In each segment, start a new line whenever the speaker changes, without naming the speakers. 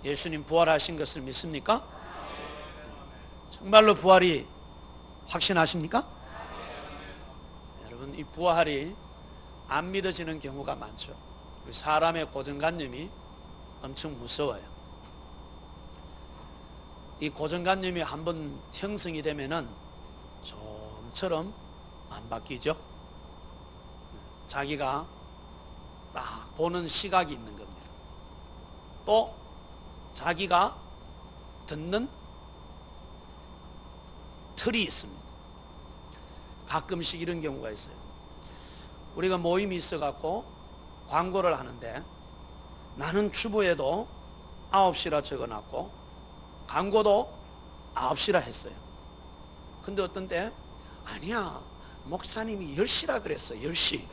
예수님 부활하신 것을 믿습니까? 정말로 부활이 확신하십니까? 여러분, 이 부활이 안 믿어지는 경우가 많죠. 사람의 고정관념이 엄청 무서워요. 이 고정관념이 한번 형성이 되면은 좀처럼 안 바뀌죠. 자기가 딱 보는 시각이 있는 겁니다. 또 자기가 듣는 틀이 있습니다. 가끔씩 이런 경우가 있어요. 우리가 모임이 있어갖고 광고를 하는데 나는 주보에도 9시라 적어놨고 광고도 9시라 했어요. 근데 어떤 때 아니야, 목사님이 10시라 그랬어. 10시.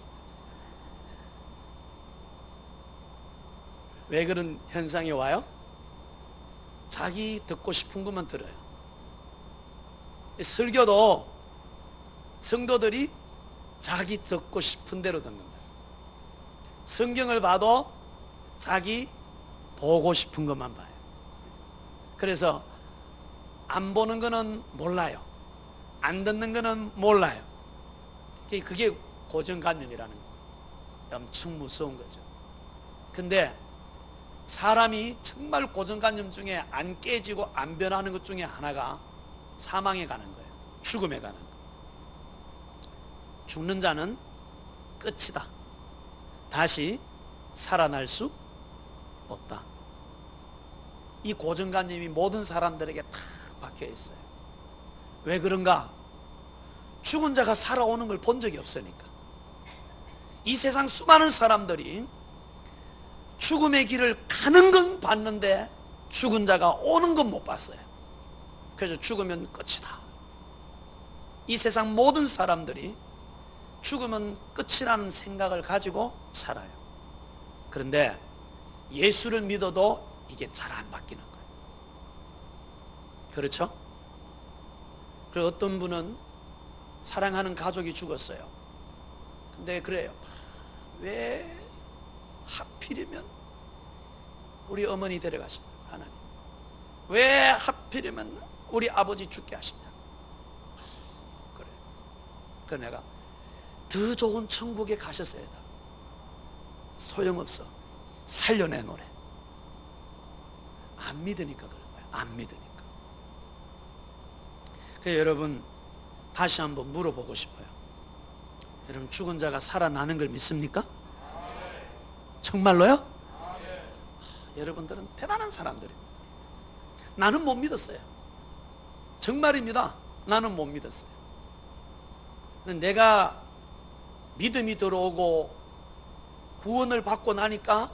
왜 그런 현상이 와요? 자기 듣고 싶은 것만 들어요. 설교도 성도들이 자기 듣고 싶은 대로 듣는 거예요. 성경을 봐도 자기 보고 싶은 것만 봐요. 그래서 안 보는 거는 몰라요. 안 듣는 거는 몰라요. 그게 고정관념이라는 거예요. 엄청 무서운 거죠. 근데 사람이 정말 고정관념 중에 안 깨지고 안 변하는 것 중에 하나가 사망에 가는 거예요. 죽음에 가는 거예요. 죽는 자는 끝이다. 다시 살아날 수 없다. 이 고정관념이 모든 사람들에게 다 박혀 있어요. 왜 그런가? 죽은 자가 살아오는 걸 본 적이 없으니까. 이 세상 수많은 사람들이 죽음의 길을 가는 건 봤는데 죽은 자가 오는 건 못 봤어요. 그래서 죽으면 끝이다. 이 세상 모든 사람들이 죽으면 끝이라는 생각을 가지고 살아요. 그런데 예수를 믿어도 이게 잘 안 바뀌는 거예요. 그렇죠? 그리고 어떤 분은 사랑하는 가족이 죽었어요. 근데 그래요. 왜 하필이면 우리 어머니 데려가시냐, 하나님. 왜 하필이면 우리 아버지 죽게 하시냐. 그래. 그래서 내가 더 좋은 천국에 가셨어야 돼. 소용없어. 살려내노래. 안 믿으니까 그런 거야. 안 믿으니까. 그래서 여러분, 다시 한번 물어보고 싶어요. 여러분, 죽은 자가 살아나는 걸 믿습니까? 정말로요? 여러분들은 대단한 사람들입니다. 나는 못 믿었어요. 정말입니다. 나는 못 믿었어요. 내가 믿음이 들어오고 구원을 받고 나니까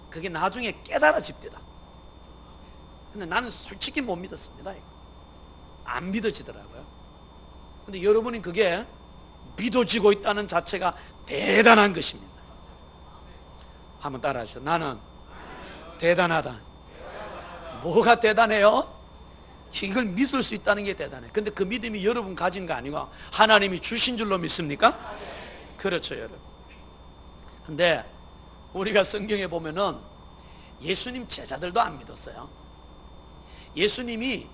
그게 나중에 깨달아집니다. 근데 나는 솔직히 못 믿었습니다. 안 믿어지더라고요. 근데 여러분이 그게 믿어지고 있다는 자체가 대단한 것입니다. 한번 따라 하시죠. 나는 대단하다. 뭐가 대단해요? 이걸 믿을 수 있다는 게 대단해. 근데 그 믿음이 여러분 가진 거 아니고 하나님이 주신 줄로 믿습니까? 그렇죠, 여러분. 근데 우리가 성경에 보면은 예수님 제자들도 안 믿었어요. 예수님이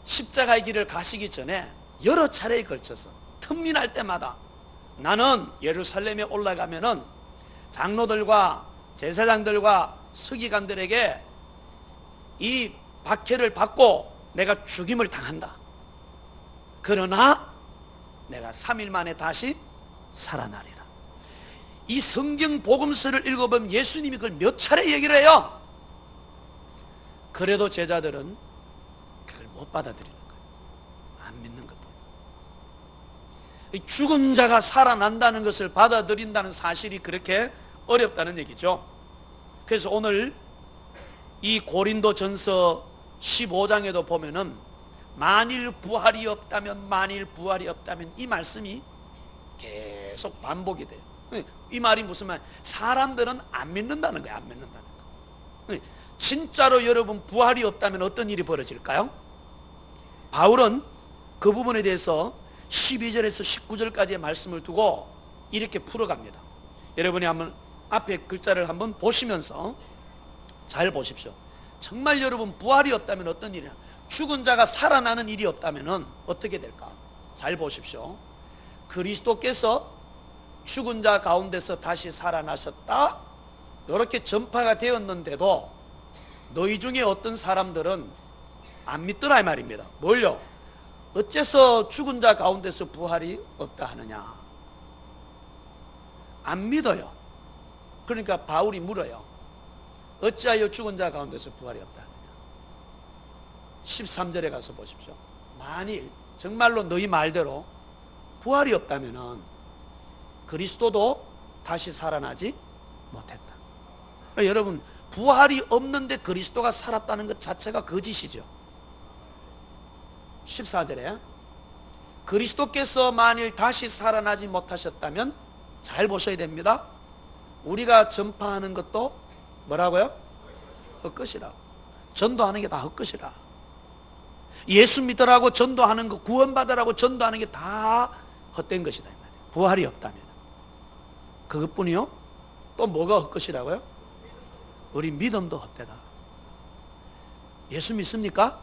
십자가의 길을 가시기 전에 여러 차례에 걸쳐서 틈이 날 때마다 나는 예루살렘에 올라가면은 장로들과 제사장들과 서기관들에게 이 박해를 받고 내가 죽임을 당한다. 그러나 내가 3일 만에 다시 살아나리라. 이 성경 복음서를 읽어보면 예수님이 그걸 몇 차례 얘기를 해요. 그래도 제자들은 그걸 못 받아들이는 거예요. 안 믿는 것도. 죽은 자가 살아난다는 것을 받아들인다는 사실이 그렇게 어렵다는 얘기죠. 그래서 오늘 이 고린도전서 15장에도 보면은 만일 부활이 없다면, 만일 부활이 없다면, 이 말씀이 계속 반복이 돼요. 이 말이 무슨 말? 사람들은 안 믿는다는 거예요. 안 믿는다는 거. 진짜로 여러분 부활이 없다면 어떤 일이 벌어질까요? 바울은 그 부분에 대해서 12절에서 19절까지의 말씀을 두고 이렇게 풀어갑니다. 여러분이 한번 앞에 글자를 한번 보시면서 잘 보십시오. 정말 여러분 부활이 없다면 어떤 일이냐? 죽은 자가 살아나는 일이 없다면 어떻게 될까? 잘 보십시오. 그리스도께서 죽은 자 가운데서 다시 살아나셨다, 이렇게 전파가 되었는데도 너희 중에 어떤 사람들은 안 믿더라 이 말입니다. 뭘요? 어째서 죽은 자 가운데서 부활이 없다 하느냐? 안 믿어요. 그러니까 바울이 물어요. 어찌하여 죽은 자 가운데서 부활이 없다 하느냐? 13절에 가서 보십시오. 만일 정말로 너희 말대로 부활이 없다면 그리스도도 다시 살아나지 못했다. 그러니까 여러분, 부활이 없는데 그리스도가 살았다는 것 자체가 거짓이죠. 14절에 그리스도께서 만일 다시 살아나지 못하셨다면, 잘 보셔야 됩니다. 우리가 전파하는 것도 뭐라고요? 헛것이라. 전도하는 게 다 헛것이라. 예수 믿으라고 전도하는 거, 구원받으라고 전도하는 게 다 헛된 것이다 이 말이에요. 부활이 없다면. 그것뿐이요? 또 뭐가 헛것이라고요? 우리 믿음도 헛되다. 예수 믿습니까?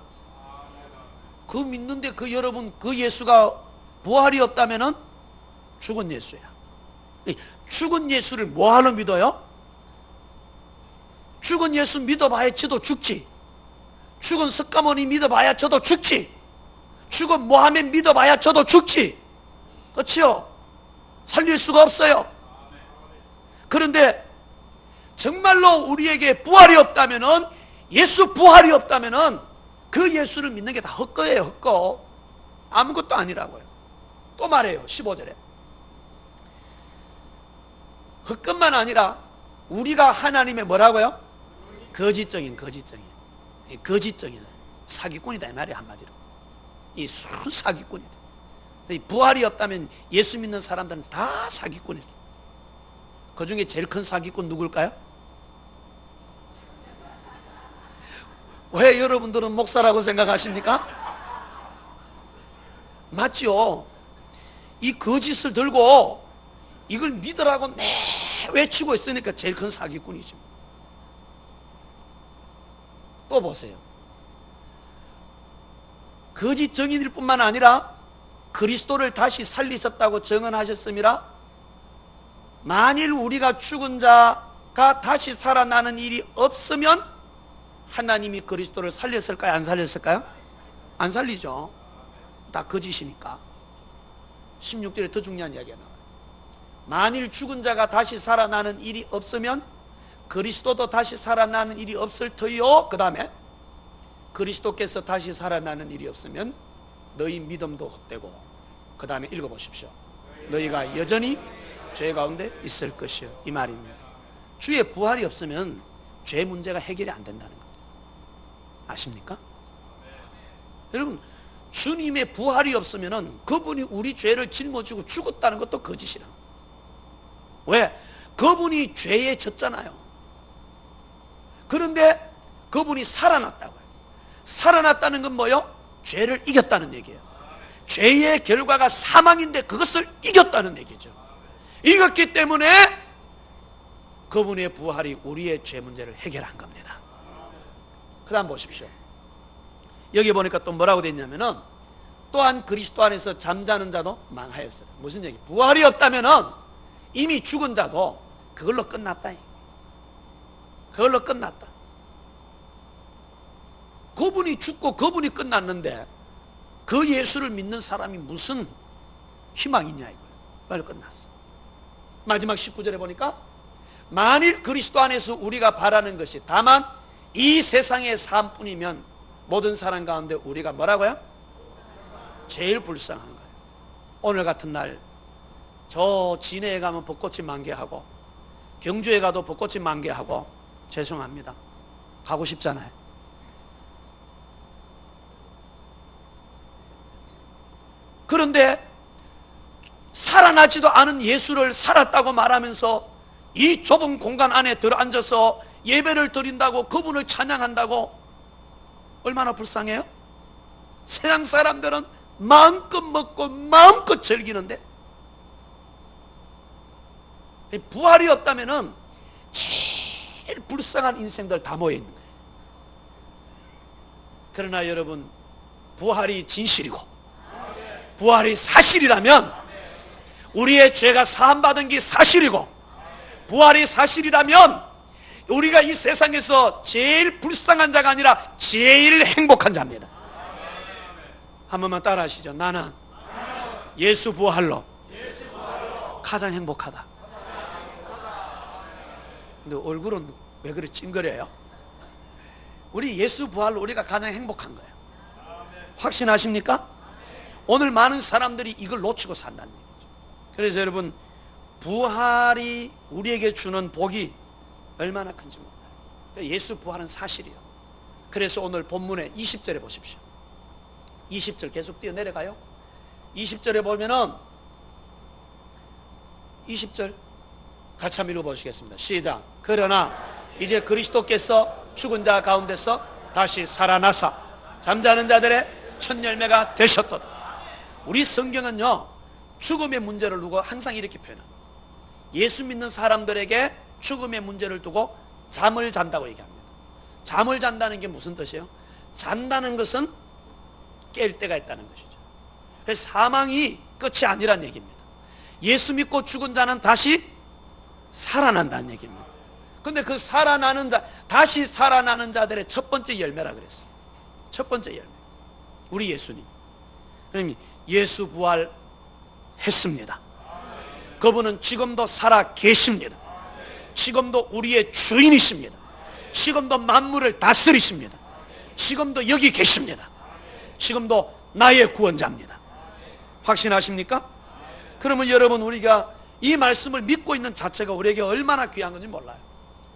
그 믿는데 여러분 그 예수가 부활이 없다면 죽은 예수야. 죽은 예수를 뭐하러 믿어요? 죽은 예수 믿어봐야 저도 죽지. 죽은 석가모니 믿어봐야 저도 죽지. 죽은 모하med 믿어봐야 저도 죽지. 그렇죠? 살릴 수가 없어요. 그런데 정말로 우리에게 부활이 없다면은, 예수 부활이 없다면은 그 예수를 믿는 게 다 헛거예요. 헛거. 아무것도 아니라고요. 또 말해요. 15절에 헛것만 아니라 우리가 하나님의 뭐라고요? 거짓적인 사기꾼이다 이 말이에요. 한마디로 이 순 사기꾼이다. 부활이 없다면 예수 믿는 사람들은 다 사기꾼이다. 그 중에 제일 큰 사기꾼 누굴까요? 왜 여러분들은 목사라고 생각하십니까? 맞지요? 이 거짓을 들고 이걸 믿으라고 내 외치고 있으니까 제일 큰 사기꾼이죠. 또 보세요. 거짓 증인일 뿐만 아니라 그리스도를 다시 살리셨다고 증언하셨습니다. 만일 우리가 죽은 자가 다시 살아나는 일이 없으면 하나님이 그리스도를 살렸을까요? 안 살렸을까요? 안 살리죠. 다 거짓이니까. 16절에 더 중요한 이야기가 나와요. 만일 죽은 자가 다시 살아나는 일이 없으면 그리스도도 다시 살아나는 일이 없을 터이요. 그 다음에 그리스도께서 다시 살아나는 일이 없으면 너희 믿음도 헛되고, 그 다음에 읽어보십시오. 너희가 여전히 죄 가운데 있을 것이요, 이 말입니다. 주의 부활이 없으면 죄 문제가 해결이 안 된다는 겁니다. 아십니까? 여러분, 주님의 부활이 없으면 그분이 우리 죄를 짊어지고 죽었다는 것도 거짓이라. 왜? 그분이 죄에 졌잖아요. 그런데 그분이 살아났다고요. 살아났다는 건 뭐요? 죄를 이겼다는 얘기예요. 죄의 결과가 사망인데 그것을 이겼다는 얘기죠. 이겼기 때문에 그분의 부활이 우리의 죄 문제를 해결한 겁니다. 그 다음 보십시오. 여기 보니까 또 뭐라고 되어 있냐면은, 또한 그리스도 안에서 잠자는 자도 망하였어요. 무슨 얘기? 부활이 없다면은 이미 죽은 자도 그걸로 끝났다. 그걸로 끝났다. 그분이 죽고 그분이 끝났는데 그 예수를 믿는 사람이 무슨 희망이 있냐 이거예요. 빨리 끝났어. 마지막 19절에 보니까 만일 그리스도 안에서 우리가 바라는 것이 다만 이 세상의 삶뿐이면 모든 사람 가운데 우리가 뭐라고요? 제일 불쌍한 거예요. 오늘 같은 날 저 진해에 가면 벚꽃이 만개하고 경주에 가도 벚꽃이 만개하고, 죄송합니다. 가고 싶잖아요. 그런데 살아나지도 않은 예수를 살았다고 말하면서 이 좁은 공간 안에 들어앉아서 예배를 드린다고, 그분을 찬양한다고, 얼마나 불쌍해요? 세상 사람들은 마음껏 먹고 마음껏 즐기는데, 부활이 없다면은 제일 불쌍한 인생들 다 모여 있는 거예요. 그러나 여러분, 부활이 진실이고 부활이 사실이라면, 우리의 죄가 사함받은 게 사실이고 부활이 사실이라면, 우리가 이 세상에서 제일 불쌍한 자가 아니라 제일 행복한 자입니다. 한 번만 따라 하시죠. 나는 예수 부활로 가장 행복하다. 근데 얼굴은 왜 그래 찡그려요? 우리 예수 부활로 우리가 가장 행복한 거예요. 확신하십니까? 오늘 많은 사람들이 이걸 놓치고 산다는 얘기죠. 그래서 여러분, 부활이 우리에게 주는 복이 얼마나 큰지 몰라요. 예수 부활은 사실이에요. 그래서 오늘 본문의 20절에 보십시오. 20절 계속 뛰어내려가요. 20절에 보면은 20절 같이 한번 읽어보시겠습니다. 시작. 그러나 이제 그리스도께서 죽은 자 가운데서 다시 살아나사 잠자는 자들의 첫 열매가 되셨도다. 우리 성경은요, 죽음의 문제를 두고 항상 이렇게 표현합니다. 예수 믿는 사람들에게 죽음의 문제를 두고 잠을 잔다고 얘기합니다. 잠을 잔다는 게 무슨 뜻이에요? 잔다는 것은 깰 때가 있다는 것이죠. 그래서 사망이 끝이 아니란 얘기입니다. 예수 믿고 죽은 자는 다시 살아난다는 얘기입니다. 근데 그 살아나는 자, 다시 살아나는 자들의 첫 번째 열매라 그랬어요. 첫 번째 열매, 우리 예수님. 그러니 예수 부활했습니다. 그분은 지금도 살아 계십니다. 지금도 우리의 주인이십니다. 지금도 만물을 다스리십니다. 지금도 여기 계십니다. 지금도 나의 구원자입니다. 확신하십니까? 그러면 여러분, 우리가 이 말씀을 믿고 있는 자체가 우리에게 얼마나 귀한 건지 몰라요.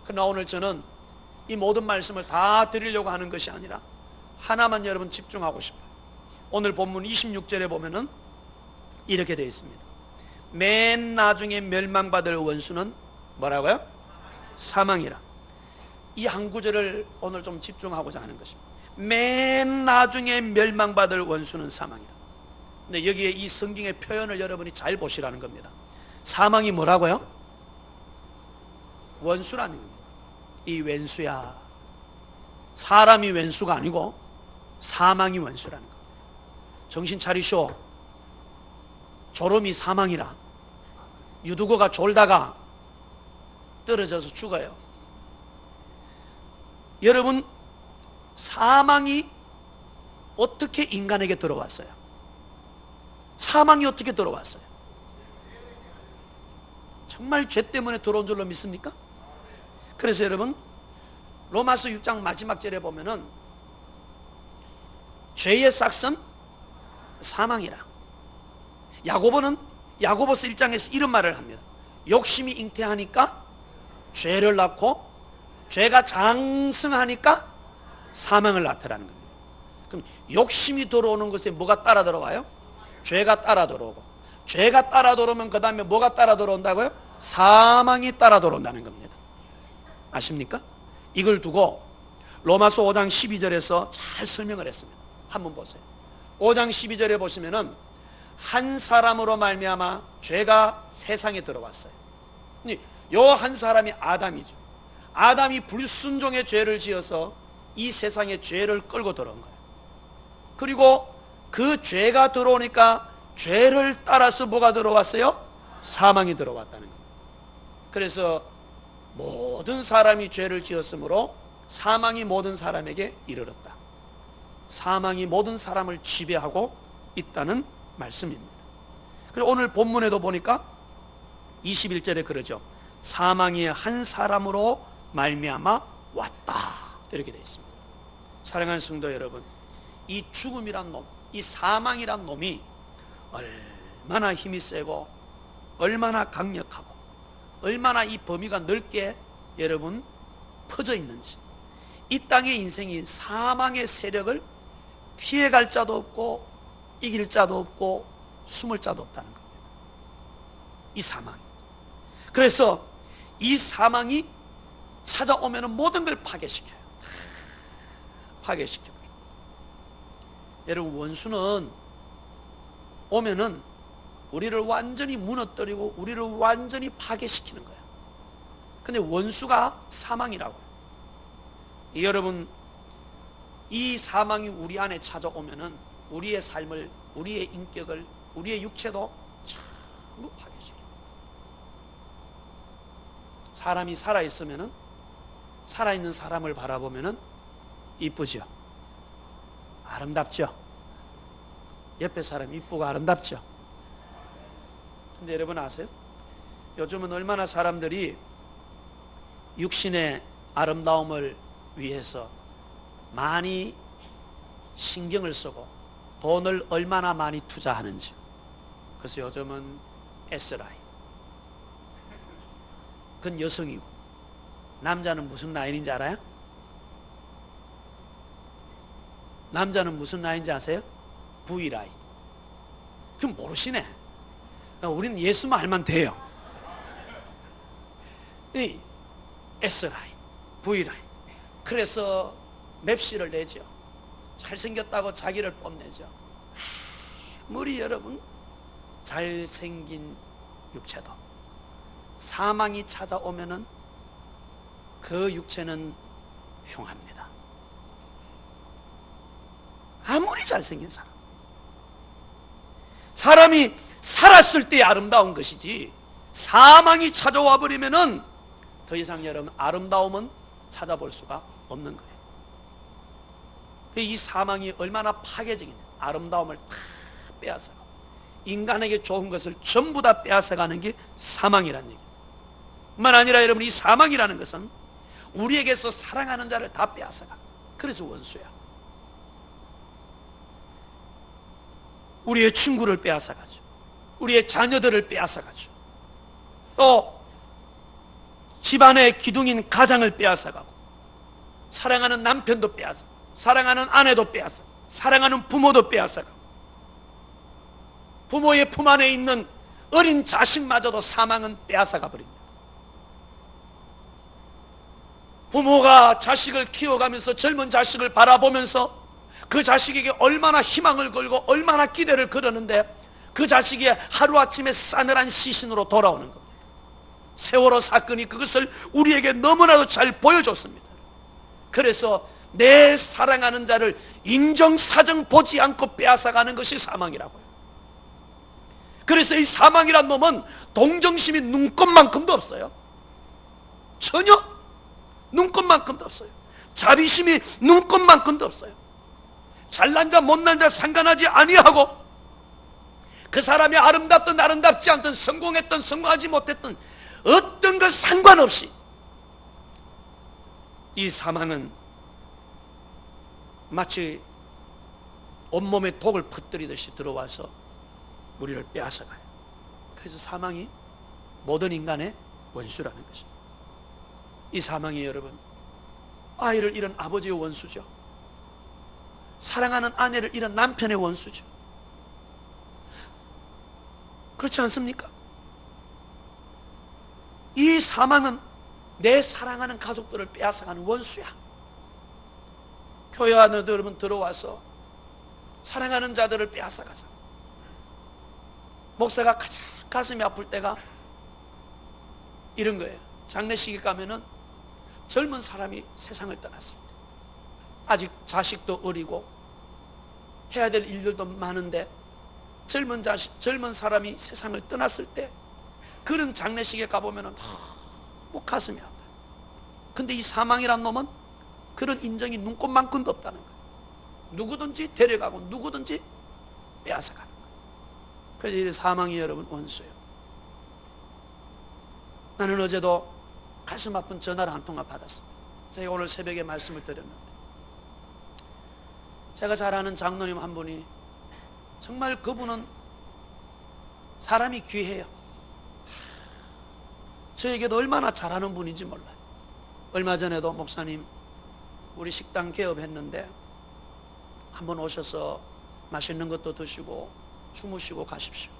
그러나 오늘 저는 이 모든 말씀을 다 드리려고 하는 것이 아니라 하나만 여러분 집중하고 싶어요. 오늘 본문 26절에 보면은 이렇게 되어 있습니다. 맨 나중에 멸망받을 원수는 뭐라고요? 사망이라. 이 한 구절을 오늘 좀 집중하고자 하는 것입니다. 맨 나중에 멸망받을 원수는 사망이라. 근데 여기에 이 성경의 표현을 여러분이 잘 보시라는 겁니다. 사망이 뭐라고요? 원수라는 겁니다. 이 왼수야. 사람이 왼수가 아니고 사망이 원수라는 겁니다. 정신 차리쇼. 졸음이 사망이라. 유두고가 졸다가 떨어져서 죽어요. 여러분, 사망이 어떻게 인간에게 들어왔어요? 사망이 어떻게 들어왔어요? 정말 죄 때문에 들어온 줄로 믿습니까? 그래서 여러분, 로마서 6장 마지막 절에 보면은 죄의 싹은 사망이라. 야고보서 1장에서 이런 말을 합니다. 욕심이 잉태하니까 죄를 낳고 죄가 장성하니까 사망을 낳더라는 겁니다. 그럼 욕심이 들어오는 것에 뭐가 따라 들어와요? 죄가 따라 들어오고, 죄가 따라 들어오면 그 다음에 뭐가 따라 들어온다고요? 사망이 따라 들어온다는 겁니다. 아십니까? 이걸 두고 로마서 5장 12절에서 잘 설명을 했습니다. 한번 보세요. 5장 12절에 보시면은 한 사람으로 말미암아 죄가 세상에 들어왔어요. 요 한 사람이 아담이죠. 아담이 불순종의 죄를 지어서 이 세상에 죄를 끌고 들어온 거예요. 그리고 그 죄가 들어오니까 죄를 따라서 뭐가 들어왔어요? 사망이 들어왔다는 겁니다. 그래서 모든 사람이 죄를 지었으므로 사망이 모든 사람에게 이르렀다. 사망이 모든 사람을 지배하고 있다는 말씀입니다. 그리고 오늘 본문에도 보니까 21절에 그러죠. 사망이 한 사람으로 말미암아 왔다, 이렇게 되어 있습니다. 사랑하는 성도 여러분, 이 죽음이란 놈, 이 사망이란 놈이 얼마나 힘이 세고 얼마나 강력하고 얼마나 이 범위가 넓게 여러분 퍼져 있는지, 이 땅의 인생이 사망의 세력을 피해갈 자도 없고 이길 자도 없고 숨을 자도 없다는 겁니다. 이 사망. 그래서 이 사망이 찾아오면 모든 걸 파괴시켜요. 파괴시켜요. 여러분, 원수는 오면은 우리를 완전히 무너뜨리고 우리를 완전히 파괴시키는 거예요. 근데 원수가 사망이라고요. 여러분, 이 사망이 우리 안에 찾아오면은 우리의 삶을, 우리의 인격을, 우리의 육체도 전부 파괴시켜요. 사람이 살아있으면은, 살아있는 사람을 바라보면은 이쁘죠? 아름답죠? 옆에 사람 이쁘고 아름답죠? 근데 여러분 아세요? 요즘은 얼마나 사람들이 육신의 아름다움을 위해서 많이 신경을 쓰고 돈을 얼마나 많이 투자하는지. 그래서 요즘은 S라인, 그건 여성이고, 남자는 무슨 라인인지 알아요? 남자는 무슨 라인인지 아세요? V라인. 그럼 모르시네. 우리는 예수만 알면 돼요. 이 S라인, V라인. 그래서 맵시를 내죠. 잘생겼다고 자기를 뽐내죠. 아무리 여러분 잘생긴 육체도 사망이 찾아오면은 그 육체는 흉합니다. 아무리 잘생긴 사람이 살았을 때 아름다운 것이지, 사망이 찾아와 버리면은 더 이상 여러분 아름다움은 찾아볼 수가 없는 거예요. 이 사망이 얼마나 파괴적이냐. 아름다움을 다 빼앗아가고 인간에게 좋은 것을 전부 다 빼앗아가는 게 사망이라는 얘기예요. 뿐만 아니라 여러분, 이 사망이라는 것은 우리에게서 사랑하는 자를 다 빼앗아가. 그래서 원수야. 우리의 친구를 빼앗아가죠. 우리의 자녀들을 빼앗아가죠. 또 집안의 기둥인 가장을 빼앗아가고, 사랑하는 남편도 빼앗아가고, 사랑하는 아내도 빼앗아가고, 사랑하는 부모도 빼앗아가고, 부모의 품 안에 있는 어린 자식마저도 사망은 빼앗아가 버립니다. 부모가 자식을 키워가면서 젊은 자식을 바라보면서 그 자식에게 얼마나 희망을 걸고 얼마나 기대를 걸었는데 그 자식이 하루아침에 싸늘한 시신으로 돌아오는 겁니다. 세월호 사건이 그것을 우리에게 너무나도 잘 보여줬습니다. 그래서 내 사랑하는 자를 인정사정 보지 않고 빼앗아가는 것이 사망이라고요. 그래서 이 사망이란 놈은 동정심이 눈꼽만큼도 없어요. 전혀 눈꼽만큼도 없어요. 자비심이 눈꼽만큼도 없어요. 잘난 자 못난 자 상관하지 아니하고, 그 사람이 아름답든 아름답지 않든 성공했든 성공하지 못했든 어떤 것 상관없이 이 사망은 마치 온몸에 독을 퍼뜨리듯이 들어와서 우리를 빼앗아가요. 그래서 사망이 모든 인간의 원수라는 것입니다. 이 사망이 여러분, 아이를 잃은 아버지의 원수죠. 사랑하는 아내를 잃은 남편의 원수죠. 그렇지 않습니까? 이 사망은 내 사랑하는 가족들을 빼앗아가는 원수야. 교회 안에 여러분 들어와서 사랑하는 자들을 빼앗아가자. 목사가 가장 가슴이 아플 때가 이런 거예요. 장례식에 가면은 젊은 사람이 세상을 떠났습니다. 아직 자식도 어리고 해야 될 일들도 많은데 젊은 사람이 세상을 떠났을 때 그런 장례식에 가보면은 너무 가슴이 아파요. 근데 이 사망이란 놈은 그런 인정이 눈꼽만큼도 없다는 거예요. 누구든지 데려가고 누구든지 빼앗아가는 거예요. 그래서 이 사망이 여러분 원수예요. 나는 어제도 가슴 아픈 전화를 한 통화 받았습니다. 제가 오늘 새벽에 말씀을 드렸는데, 제가 잘 아는 장로님 한 분이, 정말 그분은 사람이 귀해요. 저에게도 얼마나 잘하는 분인지 몰라요. 얼마 전에도 목사님 우리 식당 개업했는데 한번 오셔서 맛있는 것도 드시고 주무시고 가십시오.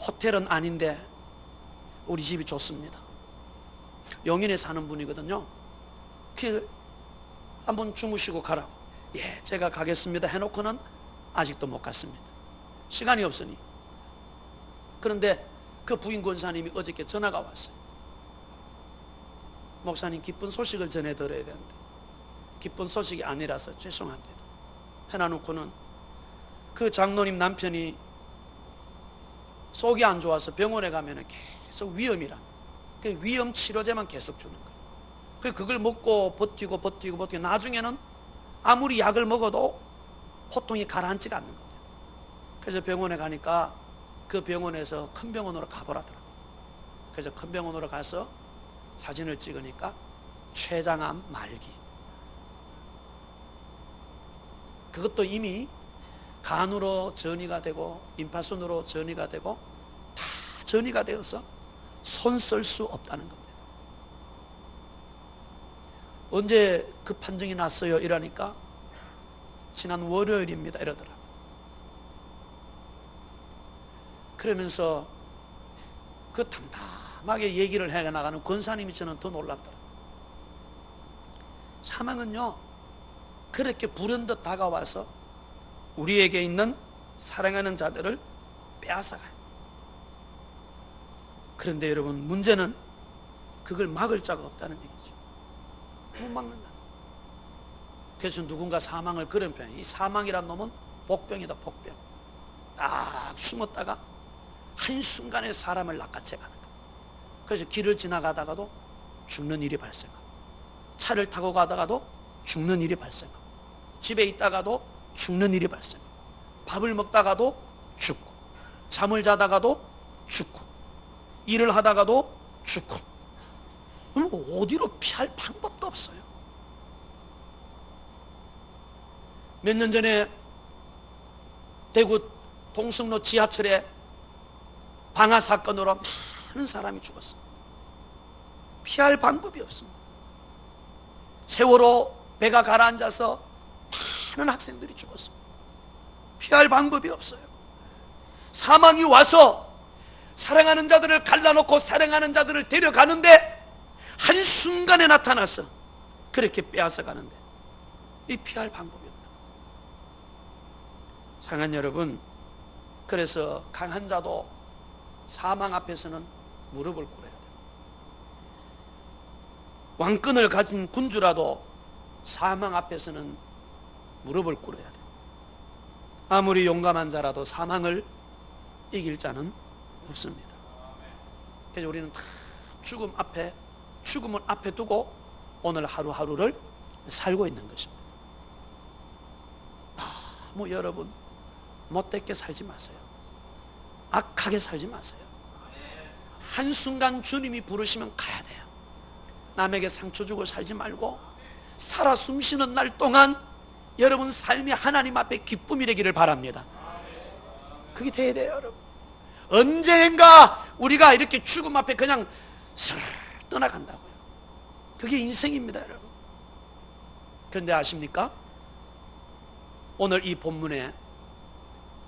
호텔은 아닌데 우리 집이 좋습니다. 용인에 사는 분이거든요. 한번 주무시고 가라고. 예, 제가 가겠습니다 해놓고는 아직도 못 갔습니다. 시간이 없으니. 그런데 그 부인 권사님이 어저께 전화가 왔어요. 목사님, 기쁜 소식을 전해드려야 되는데 기쁜 소식이 아니라서 죄송합니다. 해놔놓고는 그 장로님 남편이 속이 안 좋아서 병원에 가면 계속 위염이라, 그 위염 치료제만 계속 주는 거예요. 그걸 먹고 버티고 나중에는 아무리 약을 먹어도 고통이 가라앉지가 않는 거예요. 그래서 병원에 가니까 그 병원에서 큰 병원으로 가보라더라고요. 그래서 큰 병원으로 가서 사진을 찍으니까 췌장암 말기, 그것도 이미 간으로 전이가 되고 임파선으로 전이가 되고 다 전이가 되어서 손 쓸 수 없다는 겁니다. 언제 그 판정이 났어요? 이러니까 지난 월요일입니다 이러더라. 그러면서 그 담담하게 얘기를 해나가는 권사님이 저는 더 놀랍더라. 사망은요 그렇게 불현듯 다가와서 우리에게 있는 사랑하는 자들을 빼앗아가요. 그런데 여러분, 문제는 그걸 막을 자가 없다는 얘기죠. 못 막는다. 그래서 누군가 사망을 그런 편이에요. 이 사망이란 놈은 복병이다, 복병. 딱 숨었다가 한순간에 사람을 낚아채 가는 거예요. 그래서 길을 지나가다가도 죽는 일이 발생하고, 차를 타고 가다가도 죽는 일이 발생하고, 집에 있다가도 죽는 일이 발생하고, 밥을 먹다가도 죽고, 잠을 자다가도 죽고, 일을 하다가도 죽고, 어디로 피할 방법도 없어요. 몇 년 전에 대구 동성로 지하철에 방화 사건으로 많은 사람이 죽었어요. 피할 방법이 없습니다. 세월호 배가 가라앉아서 많은 학생들이 죽었어요. 피할 방법이 없어요. 사망이 와서 사랑하는 자들을 갈라놓고 사랑하는 자들을 데려가는데 한순간에 나타나서 그렇게 빼앗아가는데 이 피할 방법이 없다. 사랑하는 여러분, 그래서 강한 자도 사망 앞에서는 무릎을 꿇어야 돼요. 왕권을 가진 군주라도 사망 앞에서는 무릎을 꿇어야 돼요. 아무리 용감한 자라도 사망을 이길 자는 없습니다. 그래서 우리는 다 죽음을 앞에 두고 오늘 하루하루를 살고 있는 것입니다. 너무 여러분 못되게 살지 마세요. 악하게 살지 마세요. 한순간 주님이 부르시면 가야 돼요. 남에게 상처 주고 살지 말고 살아 숨쉬는 날 동안 여러분 삶이 하나님 앞에 기쁨이 되기를 바랍니다. 그게 돼야 돼요, 여러분. 언젠가 우리가 이렇게 죽음 앞에 그냥 슬 떠나간다고요. 그게 인생입니다, 여러분. 그런데 아십니까? 오늘 이 본문에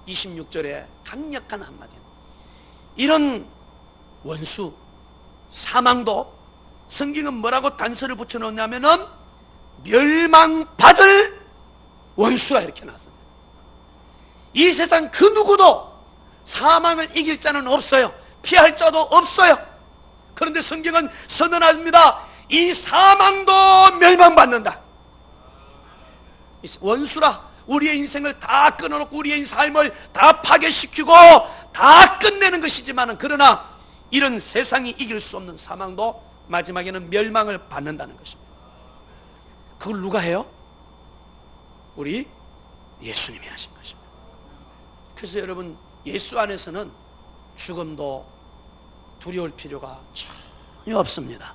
26절에 강력한 한마디는 이런 원수, 사망도 성경은 뭐라고 단서를 붙여놓냐면은 멸망받을 원수라 이렇게 나왔습니다. 이 세상 그 누구도 사망을 이길 자는 없어요. 피할 자도 없어요. 그런데 성경은 선언합니다. 이 사망도 멸망받는다. 원수라 우리의 인생을 다 끊어놓고 우리의 삶을 다 파괴시키고 다 끝내는 것이지만, 그러나 이런 세상이 이길 수 없는 사망도 마지막에는 멸망을 받는다는 것입니다. 그걸 누가 해요? 우리 예수님이 하신 것입니다. 그래서 여러분, 예수 안에서는 죽음도 두려울 필요가 전혀 없습니다.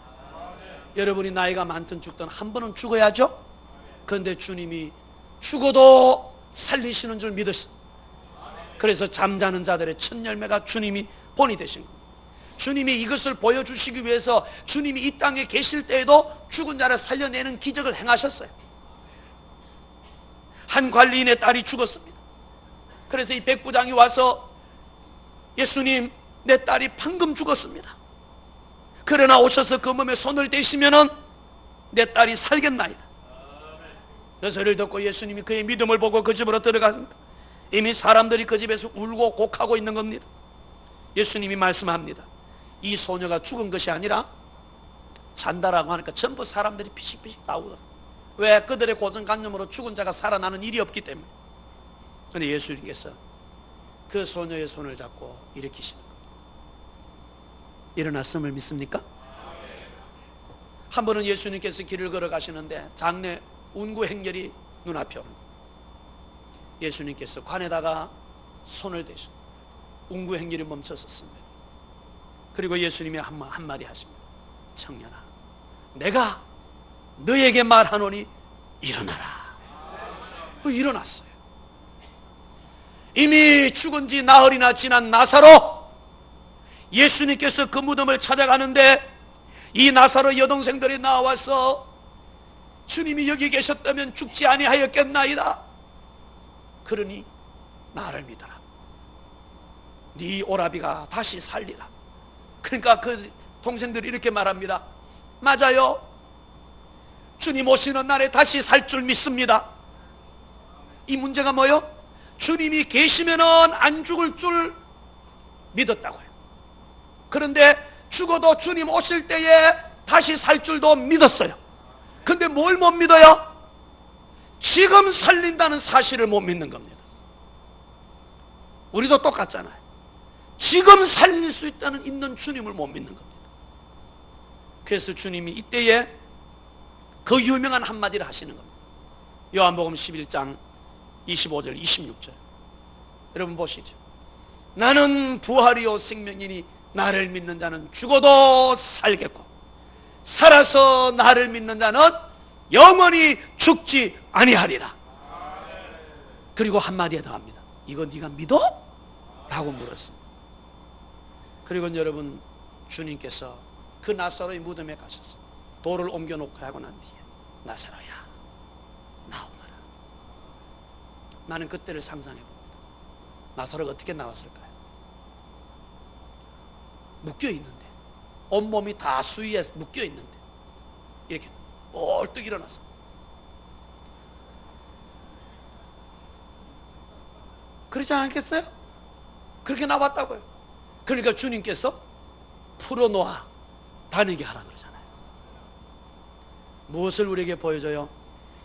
여러분이 나이가 많든 죽든 한 번은 죽어야죠. 그런데 주님이 죽어도 살리시는 줄 믿으시고, 그래서 잠자는 자들의 첫 열매가 주님이 본이 되신 겁니다. 주님이 이것을 보여주시기 위해서 주님이 이 땅에 계실 때에도 죽은 자를 살려내는 기적을 행하셨어요. 한 관리인의 딸이 죽었습니다. 그래서 이 백부장이 와서 예수님, 내 딸이 방금 죽었습니다. 그러나 오셔서 그 몸에 손을 대시면은 내 딸이 살겠나이다. 그 소리를 듣고 예수님이 그의 믿음을 보고 그 집으로 들어갔습니다. 이미 사람들이 그 집에서 울고 곡하고 있는 겁니다. 예수님이 말씀합니다. 이 소녀가 죽은 것이 아니라 잔다라고 하니까 전부 사람들이 피식피식 나오더라. 왜? 그들의 고정관념으로 죽은 자가 살아나는 일이 없기 때문에. 그런데 예수님께서 그 소녀의 손을 잡고 일으키시는 거예요. 일어났음을 믿습니까? 한 번은 예수님께서 길을 걸어가시는데 장래 운구 행렬이 눈앞에 오는 거예요. 예수님께서 관에다가 손을 대신 운구 행렬이 멈춰섰습니다. 그리고 예수님이 한마디 하십니다. 청년아, 내가 너에게 말하노니 일어나라. 일어났어요. 이미 죽은 지 나흘이나 지난 나사로, 예수님께서 그 무덤을 찾아가는데 이 나사로 여동생들이 나와서 주님이 여기 계셨다면 죽지 아니하였겠나이다. 그러니 나를 믿어라. 네 오라비가 다시 살리라. 그러니까 그 동생들이 이렇게 말합니다. 맞아요. 주님 오시는 날에 다시 살 줄 믿습니다. 이 문제가 뭐요? 주님이 계시면은 안 죽을 줄 믿었다고요. 그런데 죽어도 주님 오실 때에 다시 살 줄도 믿었어요. 근데 뭘 못 믿어요? 지금 살린다는 사실을 못 믿는 겁니다. 우리도 똑같잖아요. 지금 살릴 수 있는 주님을 못 믿는 겁니다. 그래서 주님이 이때에 그 유명한 한마디를 하시는 겁니다. 요한복음 11장 25절 26절 여러분 보시죠. 나는 부활이요 생명이니 나를 믿는 자는 죽어도 살겠고 살아서 나를 믿는 자는 영원히 죽지 아니하리라. 그리고 한마디에 더 합니다. 이거 네가 믿어? 라고 물었습니다. 그리고 여러분, 주님께서 그 나사로의 무덤에 가셔서 돌을 옮겨놓고 하고 난 뒤에 나사로야 나오너라. 나는 그때를 상상해 봅니다. 나사로가 어떻게 나왔을까요? 묶여 있는데, 온몸이 다 수위에 묶여 있는데 이렇게 벌떡 일어나서 그렇지 않겠어요? 그렇게 나왔다고요. 그러니까 주님께서 풀어놓아 다니게 하라 그러잖아요. 무엇을 우리에게 보여줘요?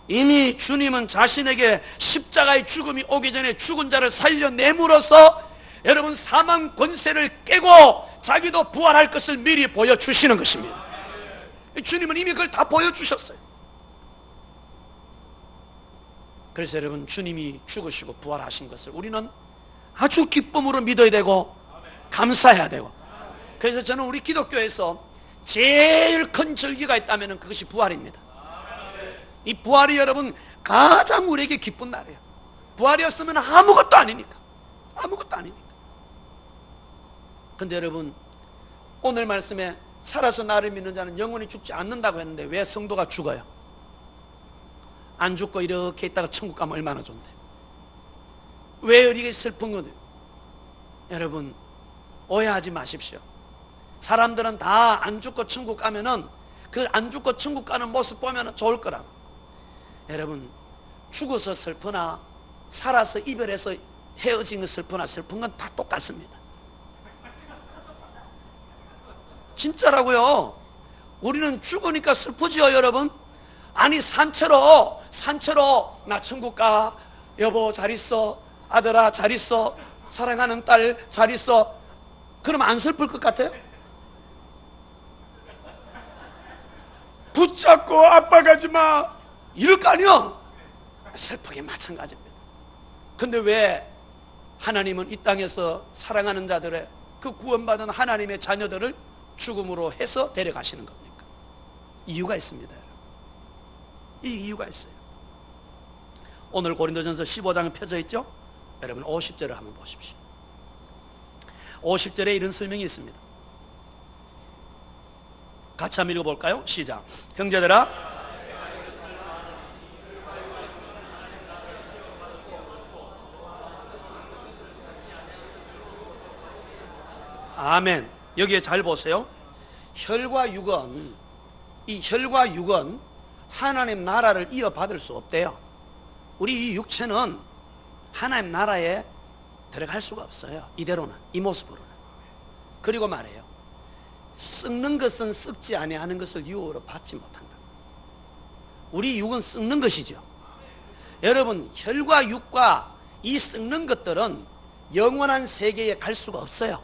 이미 주님은 자신에게 십자가의 죽음이 오기 전에 죽은 자를 살려내므로써 여러분 사망 권세를 깨고 자기도 부활할 것을 미리 보여주시는 것입니다. 주님은 이미 그걸 다 보여주셨어요. 그래서 여러분, 주님이 죽으시고 부활하신 것을 우리는 아주 기쁨으로 믿어야 되고 감사해야 되고, 그래서 저는 우리 기독교에서 제일 큰 절기가 있다면 그것이 부활입니다. 이 부활이 여러분 가장 우리에게 기쁜 날이에요. 부활이었으면 아무것도 아니니까. 아무것도 아니니까. 근데 여러분, 오늘 말씀에 살아서 나를 믿는 자는 영원히 죽지 않는다고 했는데 왜 성도가 죽어요? 안 죽고 이렇게 있다가 천국 가면 얼마나 좋은데. 왜 이렇게 슬픈 거예요? 여러분, 오해하지 마십시오. 사람들은 다 안 죽고 천국 가면은 그 안 죽고 천국 가는 모습 보면 좋을 거라고. 여러분, 죽어서 슬프나 살아서 이별해서 헤어진 거 슬프나 슬픈 건 다 똑같습니다. 진짜라고요. 우리는 죽으니까 슬프지요, 여러분. 아니 산채로 나 천국 가, 여보 잘 있어, 아들아 잘 있어, 사랑하는 딸 잘 있어. 그러면 안 슬플 것 같아요? 붙잡고 아빠 가지마 이럴 거 아니요? 슬프게 마찬가지입니다. 근데 왜 하나님은 이 땅에서 사랑하는 자들의 그 구원받은 하나님의 자녀들을 죽음으로 해서 데려가시는 겁니까? 이유가 있습니다. 이 이유가 있어요. 오늘 고린도전서 15장에 펴져 있죠? 여러분 50절을 한번 보십시오. 50절에 이런 설명이 있습니다. 같이 한번 읽어볼까요? 시작. 형제들아, 아멘. 여기에 잘 보세요. 혈과 육은, 이 혈과 육은 하나님 나라를 이어받을 수 없대요. 우리 이 육체는 하나님 나라에 들어갈 수가 없어요. 이대로는, 이 모습으로는. 그리고 말해요. 썩는 것은 썩지 아니하는 것을 유혹으로 받지 못한다. 우리 육은 썩는 것이죠. 여러분, 혈과 육과 이 썩는 것들은 영원한 세계에 갈 수가 없어요.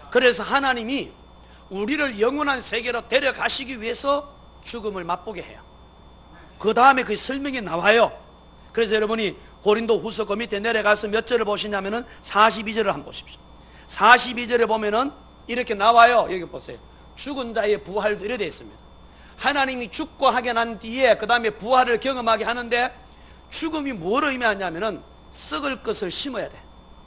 그래서 하나님이 우리를 영원한 세계로 데려가시기 위해서 죽음을 맛보게 해요. 그 다음에 그 설명이 나와요. 그래서 여러분이 고린도 후서 그 밑에 내려가서 몇 절을 보시냐면은 42절을 한번 보십시오. 42절에 보면은 이렇게 나와요. 여기 보세요. 죽은 자의 부활도 이렇게 되어 있습니다. 하나님이 죽고 하게 난 뒤에 그 다음에 부활을 경험하게 하는데, 죽음이 뭘 의미하냐면은 썩을 것을 심어야 돼.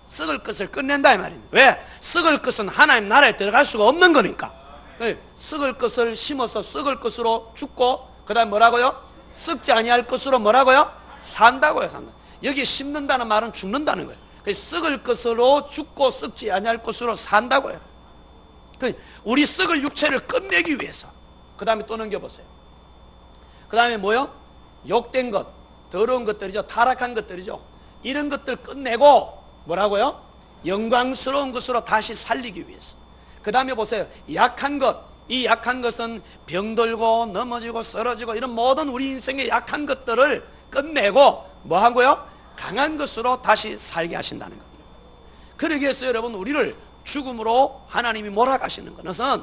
썩을 것을 끝낸다 이 말입니다. 왜? 썩을 것은 하나님 나라에 들어갈 수가 없는 거니까. 썩을 것을 심어서 썩을 것으로 죽고, 그 다음에 뭐라고요? 썩지 아니할 것으로 뭐라고요? 산다고요. 산다. 여기 심는다는 말은 죽는다는 거예요. 썩을 것으로 죽고 썩지 아니할 것으로 산다고요. 우리 썩을 육체를 끝내기 위해서. 그 다음에 또 넘겨보세요. 그 다음에 뭐요? 욕된 것, 더러운 것들이죠. 타락한 것들이죠. 이런 것들 끝내고 뭐라고요? 영광스러운 것으로 다시 살리기 위해서. 그 다음에 보세요. 약한 것. 이 약한 것은 병들고 넘어지고 쓰러지고 이런 모든 우리 인생의 약한 것들을 끝내고 뭐하고요? 강한 것으로 다시 살게 하신다는 겁니다. 그러기 위해서 여러분, 우리를 죽음으로 하나님이 몰아가시는 것은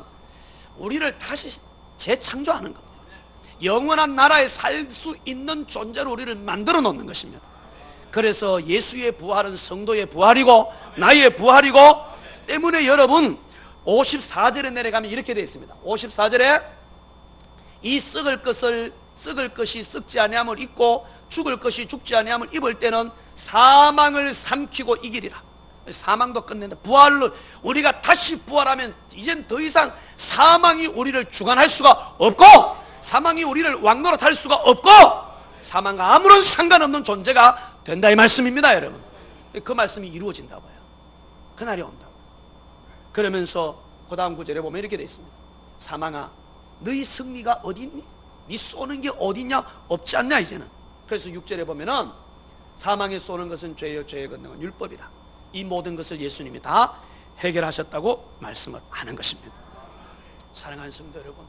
우리를 다시 재창조하는 겁니다. 영원한 나라에 살 수 있는 존재로 우리를 만들어 놓는 것입니다. 그래서 예수의 부활은 성도의 부활이고 나의 부활이고 때문에 여러분 54절에 내려가면 이렇게 되어 있습니다. 54절에 이 썩을 것이 썩지 아니함을 입고 죽을 것이 죽지 아니함을 입을 때는 사망을 삼키고 이기리라. 사망도 끝낸다. 부활로 우리가 다시 부활하면 이젠 더 이상 사망이 우리를 주관할 수가 없고, 사망이 우리를 왕노릇 할 수가 없고, 사망과 아무런 상관없는 존재가 된다 이 말씀입니다. 여러분, 그 말씀이 이루어진다고요. 그날이 온다고. 그러면서 그 다음 구절에 보면 이렇게 되어 있습니다. 사망아, 너희 승리가 어디 있니? 네 쏘는 게 어디 있냐? 없지 않냐 이제는. 그래서 6절에 보면은 사망에 쏘는 것은 죄요, 죄의 권능은 율법이다. 이 모든 것을 예수님이 다 해결하셨다고 말씀을 하는 것입니다. 사랑하는 성도 여러분,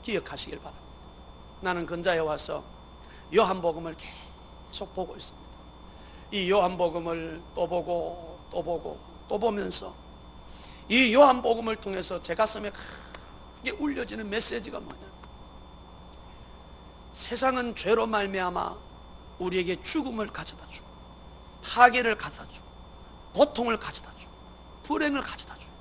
기억하시길 바랍니다. 나는 근자에 와서 요한복음을 계속 보고 있습니다. 이 요한복음을 또 보고 또 보고 또 보면서 이 요한복음을 통해서 제 가슴에 크게 울려지는 메시지가 뭐냐, 세상은 죄로 말미암아 우리에게 죽음을 가져다 주고 파괴를 가져다 주고 고통을 가져다 주고 불행을 가져다 주고,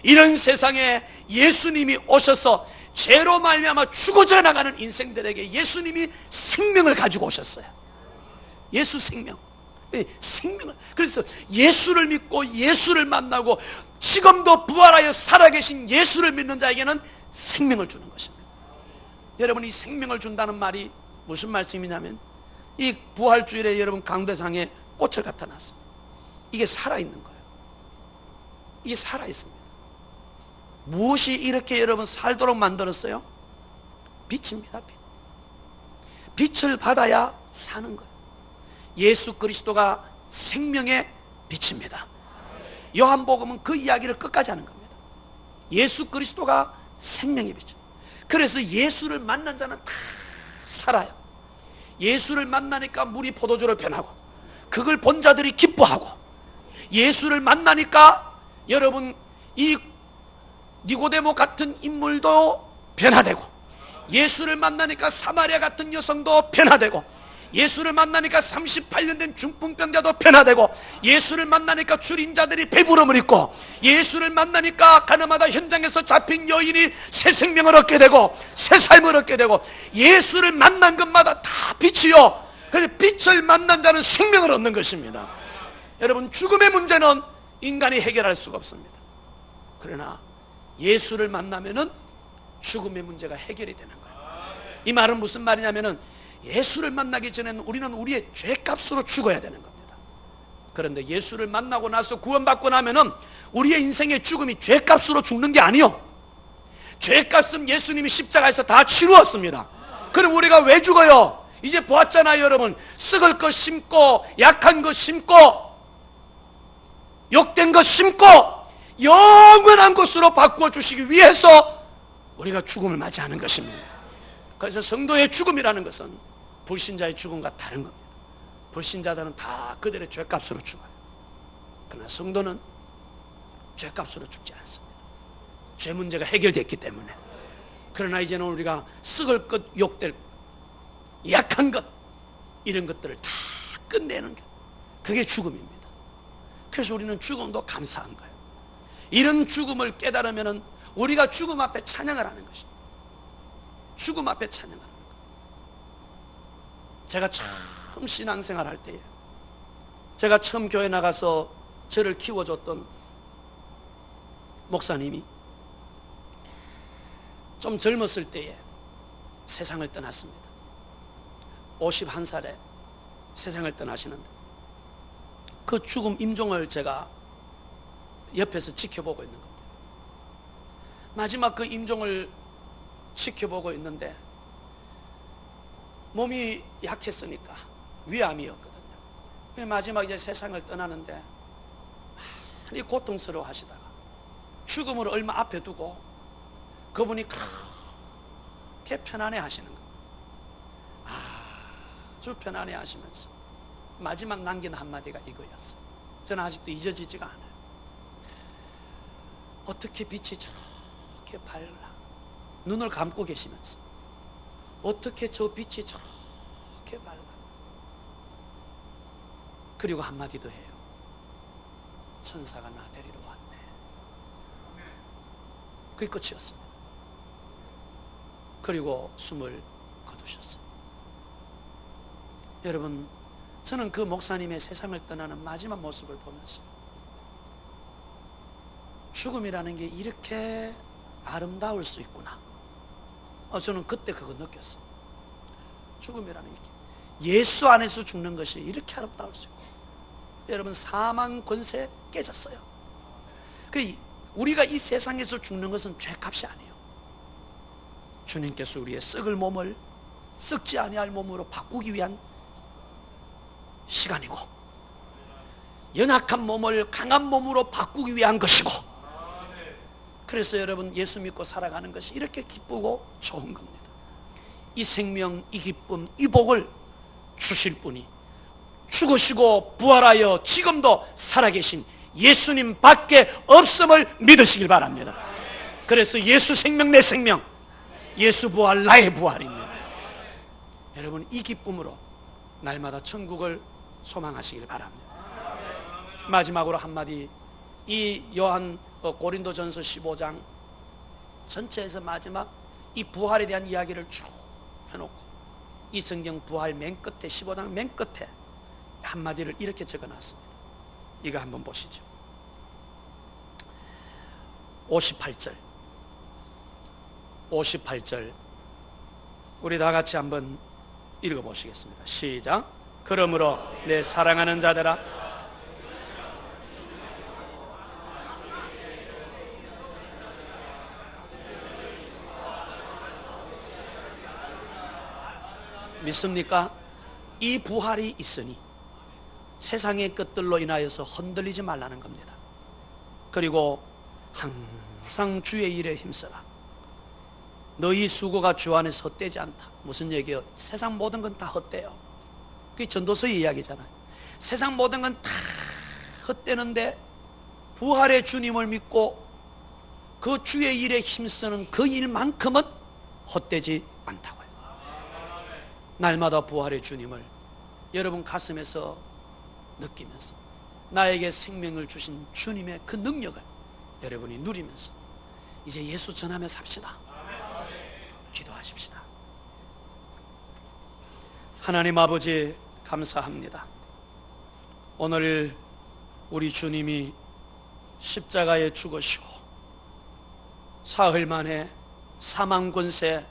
이런 세상에 예수님이 오셔서 죄로 말미암아 죽어져 나가는 인생들에게 예수님이 생명을 가지고 오셨어요. 예수 생명. 생명을. 그래서 예수를 믿고 예수를 만나고 지금도 부활하여 살아계신 예수를 믿는 자에게는 생명을 주는 것입니다. 여러분, 이 생명을 준다는 말이 무슨 말씀이냐면, 이 부활주일에 여러분 강대상에 꽃을 갖다 놨습니다. 이게 살아있는 거예요. 이게 살아있습니다. 무엇이 이렇게 여러분 살도록 만들었어요? 빛입니다. 빛. 빛을 받아야 사는 거예요. 예수 그리스도가 생명의 빛입니다. 요한복음은 그 이야기를 끝까지 하는 겁니다. 예수 그리스도가 생명의 빛입니다. 그래서 예수를 만난 자는 다 살아요. 예수를 만나니까 물이 포도주로 변하고, 그걸 본 자들이 기뻐하고, 예수를 만나니까 여러분 이 니고데모 같은 인물도 변화되고, 예수를 만나니까 사마리아 같은 여성도 변화되고, 예수를 만나니까 38년 된 중풍병자도 변화되고, 예수를 만나니까 줄인 자들이 배부름을 입고, 예수를 만나니까 가나마다 현장에서 잡힌 여인이 새 생명을 얻게 되고 새 삶을 얻게 되고, 예수를 만난 것마다 다 빛이요. 그래서 빛을 만난 자는 생명을 얻는 것입니다. 여러분, 죽음의 문제는 인간이 해결할 수가 없습니다. 그러나 예수를 만나면은 죽음의 문제가 해결이 되는 거예요. 이 말은 무슨 말이냐면은, 예수를 만나기 전에는 우리는 우리의 죄값으로 죽어야 되는 겁니다. 그런데 예수를 만나고 나서 구원받고 나면은 우리의 인생의 죽음이 죄값으로 죽는 게 아니요, 죄값은 예수님이 십자가에서 다 치루었습니다. 그럼 우리가 왜 죽어요? 이제 보았잖아요. 여러분, 썩을 것 심고 약한 것 심고 욕된 것 심고 영원한 것으로 바꾸어 주시기 위해서 우리가 죽음을 맞이하는 것입니다. 그래서 성도의 죽음이라는 것은 불신자의 죽음과 다른 겁니다. 불신자들은 다 그들의 죄값으로 죽어요. 그러나 성도는 죄값으로 죽지 않습니다. 죄 문제가 해결됐기 때문에. 그러나 이제는 우리가 썩을 것, 욕될 것, 약한 것, 이런 것들을 다 끝내는 게, 그게 죽음입니다. 그래서 우리는 죽음도 감사한 거예요. 이런 죽음을 깨달으면 우리가 죽음 앞에 찬양을 하는 것입니다. 죽음 앞에 찬양을 하는 거예요. 제가 처음 신앙생활 할 때에, 제가 처음 교회 나가서 저를 키워줬던 목사님이 좀 젊었을 때에 세상을 떠났습니다. 51살에 세상을 떠나시는데, 그 죽음 임종을 제가 옆에서 지켜보고 있는 겁니다. 마지막 그 임종을 지켜보고 있는데 몸이 약했으니까 위암이었거든요. 마지막 이제 세상을 떠나는데 많이 고통스러워 하시다가 죽음을 얼마 앞에 두고 그분이 그렇게 편안해 하시는 거예요. 아주 편안해 하시면서 마지막 남긴 한마디가 이거였어요. 저는 아직도 잊어지지가 않아요. 어떻게 빛이 저렇게 밝아? 눈을 감고 계시면서 어떻게 저 빛이 저렇게 밝아? 그리고 한마디 더 해요. 천사가 나 데리러 왔네. 그게 끝이었습니다. 그리고 숨을 거두셨어요. 여러분, 저는 그 목사님의 세상을 떠나는 마지막 모습을 보면서 죽음이라는 게 이렇게 아름다울 수 있구나. 저는 그때 그거 느꼈어요. 죽음이라는 게 예수 안에서 죽는 것이 이렇게 아름다울 수 있고. 여러분, 사망 권세 깨졌어요. 우리가 이 세상에서 죽는 것은 죄값이 아니에요. 주님께서 우리의 썩을 몸을 썩지 아니할 몸으로 바꾸기 위한 시간이고, 연약한 몸을 강한 몸으로 바꾸기 위한 것이고, 그래서 여러분, 예수 믿고 살아가는 것이 이렇게 기쁘고 좋은 겁니다. 이 생명, 이 기쁨, 이 복을 주실 분이 죽으시고 부활하여 지금도 살아계신 예수님 밖에 없음을 믿으시길 바랍니다. 그래서 예수 생명 내 생명, 예수 부활 나의 부활입니다. 여러분, 이 기쁨으로 날마다 천국을 소망하시길 바랍니다. 마지막으로 한마디, 이 요한 고린도전서 15장 전체에서 마지막 이 부활에 대한 이야기를 쭉 해놓고, 이 성경 부활 맨 끝에, 15장 맨 끝에 한마디를 이렇게 적어놨습니다. 이거 한번 보시죠. 58절 우리 다 같이 한번 읽어보시겠습니다. 시작. 그러므로 내 사랑하는 자들아, 믿습니까? 이 부활이 있으니 세상의 것들로 인하여서 흔들리지 말라는 겁니다. 그리고 항상 주의 일에 힘써라. 너희 수고가 주 안에서 헛되지 않다. 무슨 얘기예요? 세상 모든 건 다 헛돼요. 그게 전도서의 이야기잖아요. 세상 모든 건 다 헛되는데 부활의 주님을 믿고 그 주의 일에 힘쓰는 그 일만큼은 헛되지 않다고요. 날마다 부활의 주님을 여러분 가슴에서 느끼면서 나에게 생명을 주신 주님의 그 능력을 여러분이 누리면서 이제 예수 전하며 삽시다. 기도하십시다. 하나님 아버지, 감사합니다. 오늘 우리 주님이 십자가에 죽으시고 사흘 만에 사망 권세,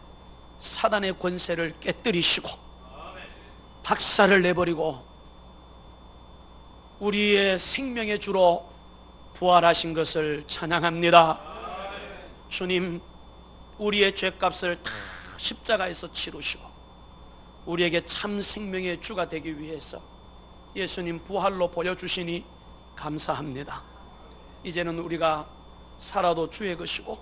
사단의 권세를 깨뜨리시고 박살을 내버리고 우리의 생명의 주로 부활하신 것을 찬양합니다. 주님, 우리의 죄값을 다 십자가에서 치르시고 우리에게 참 생명의 주가 되기 위해서 예수님 부활로 보여주시니 감사합니다. 이제는 우리가 살아도 주의 것이고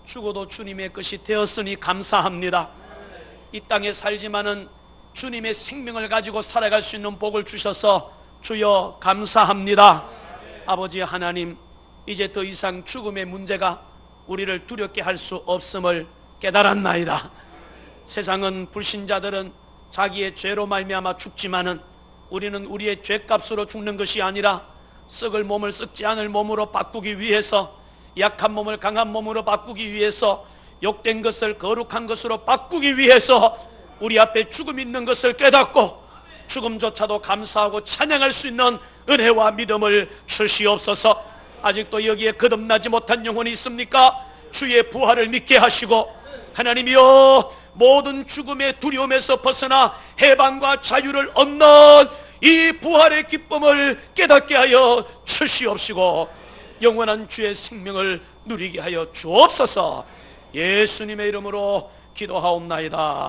죽어도 주님의 것이 되었으니 감사합니다. 이 땅에 살지만은 주님의 생명을 가지고 살아갈 수 있는 복을 주셔서 주여 감사합니다. 아버지 하나님, 이제 더 이상 죽음의 문제가 우리를 두렵게 할 수 없음을 깨달았나이다. 세상은, 불신자들은 자기의 죄로 말미암아 죽지만은 우리는 우리의 죄값으로 죽는 것이 아니라 썩을 몸을 썩지 않을 몸으로 바꾸기 위해서, 약한 몸을 강한 몸으로 바꾸기 위해서, 욕된 것을 거룩한 것으로 바꾸기 위해서 우리 앞에 죽음 있는 것을 깨닫고 죽음조차도 감사하고 찬양할 수 있는 은혜와 믿음을 주시옵소서. 아직도 여기에 거듭나지 못한 영혼이 있습니까? 주의 부활을 믿게 하시고, 하나님이여, 모든 죽음의 두려움에서 벗어나 해방과 자유를 얻는 이 부활의 기쁨을 깨닫게 하여 주시옵시고, 영원한 주의 생명을 누리게 하여 주옵소서. 예수님의 이름으로 기도하옵나이다.